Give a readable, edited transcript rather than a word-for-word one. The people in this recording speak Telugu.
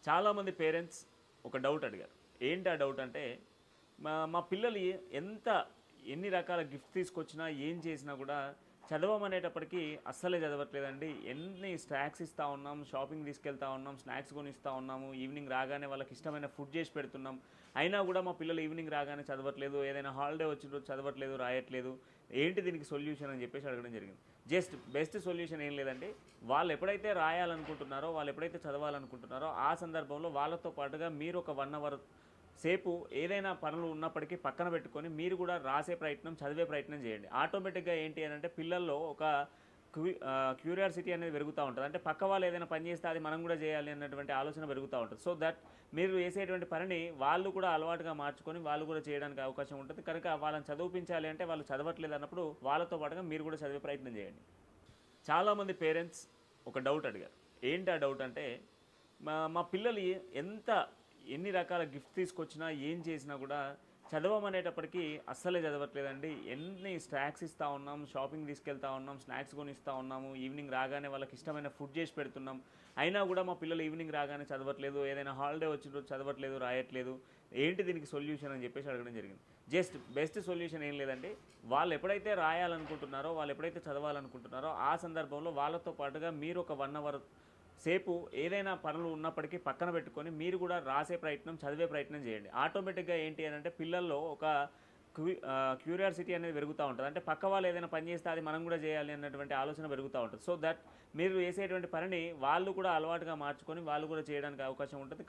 చాలామంది పేరెంట్స్ ఒక డౌట్ అడిగారు. ఏంటి ఆ డౌట్ అంటే, మా మా పిల్లలు ఎంత ఎన్ని రకాల గిఫ్ట్స్ తీసుకొచ్చినా, ఏం చేసినా కూడా చదవమనేటప్పటికి అస్సలే చదవట్లేదండి. ఎన్ని స్నాక్స్ ఇస్తా ఉన్నాం, షాపింగ్ తీసుకెళ్తా ఉన్నాం, స్నాక్స్ కొనిస్తా ఉన్నాము, ఈవినింగ్ రాగానే వాళ్ళకి ఇష్టమైన ఫుడ్ చేసి పెడుతున్నాం. అయినా కూడా మా పిల్లలు ఈవినింగ్ రాగానే చదవట్లేదు, ఏదైనా హాలిడే వచ్చిన రోజు చదవట్లేదు, రాయట్లేదు. ఏంటి దీనికి సొల్యూషన్ అని చెప్పేసి అడగడం జరిగింది. జస్ట్ బెస్ట్ సొల్యూషన్ ఏం లేదండి. వాళ్ళు ఎప్పుడైతే రాయాలనుకుంటున్నారో, వాళ్ళు ఎప్పుడైతే చదవాలనుకుంటున్నారో, ఆ సందర్భంలో వాళ్ళతో పాటుగా మీరు ఒక 1 అవర్ సేపు ఏదైనా పనులు ఉన్నప్పటికీ పక్కన పెట్టుకొని మీరు కూడా రాసే ప్రయత్నం, చదివే ప్రయత్నం చేయండి. ఆటోమేటిక్‌గా ఏంటి అనంటే పిల్లల్లో ఒక క్యూరియాసిటీ అనేది పెరుగుతా ఉంటది. అంటే పక్క వాళ్ళు ఏదైనా పని చేస్తే అది మనం కూడా చేయాలి అన్నటువంటి ఆలోచన పెరుగుతా ఉంటది. సో దట్ మీరు చేసేటువంటి పనిని వాళ్ళు కూడా అలవాటుగా మార్చుకొని వాళ్ళు కూడా చేయడానికి అవకాశం ఉంటది. కనుక వాళ్ళని చదివిపించాలి అంటే వాళ్ళు చదవట్లేదు అన్నప్పుడు వాళ్ళతో పాటుగా మీరు కూడా చదివే ప్రయత్నం చేయండి. చాలామంది పేరెంట్స్ ఒక డౌట్ అడిగారు. ఏంటి ఆ డౌట్ అంటే, మా మా పిల్లలు ఎంత ఎన్ని రకాల గిఫ్ట్స్ తీసుకొచ్చినా, ఏం చేసినా కూడా చదవమనేటప్పటికి అస్సలే చదవట్లేదండి. ఎన్ని స్నాక్స్ ఇస్తా ఉన్నాం, షాపింగ్ తీసుకెళ్తా ఉన్నాం, స్నాక్స్ కొనిస్తా ఉన్నాము, ఈవినింగ్ రాగానే వాళ్ళకి ఇష్టమైన ఫుడ్ చేసి పెడుతున్నాం. అయినా కూడా మా పిల్లలు ఈవినింగ్ రాగానే చదవట్లేదు, ఏదైనా హాలిడే వచ్చిన రోజు చదవట్లేదు, రాయట్లేదు. ఏంటి దీనికి సొల్యూషన్ అని చెప్పేసి అడగడం జరిగింది. జస్ట్ బెస్ట్ సొల్యూషన్ ఏం లేదండి. వాళ్ళు ఎప్పుడైతే రాయాలనుకుంటున్నారో, వాళ్ళు ఎప్పుడైతే చదవాలనుకుంటున్నారో, ఆ సందర్భంలో వాళ్ళతో పాటుగా మీరు ఒక 1 అవర్ సేపు ఏదైనా పనులు ఉన్నప్పటికీ పక్కన పెట్టుకొని మీరు కూడా రాసే ప్రయత్నం, చదివే ప్రయత్నం చేయండి. ఆటోమేటిక్‌గా ఏంటి అనంటే పిల్లల్లో ఒక క్యూరియాసిటీ అనేది పెరుగుతా ఉంటది. అంటే పక్క వాళ్ళు ఏదైనా పని చేస్తే అది మనం కూడా చేయాలి అన్నటువంటి ఆలోచన పెరుగుతా ఉంటది. సో దట్ మీరు చేసేటువంటి పనిని వాళ్ళు కూడా అలవాటుగా మార్చుకొని వాళ్ళు కూడా చేయడానికి అవకాశం ఉంటది.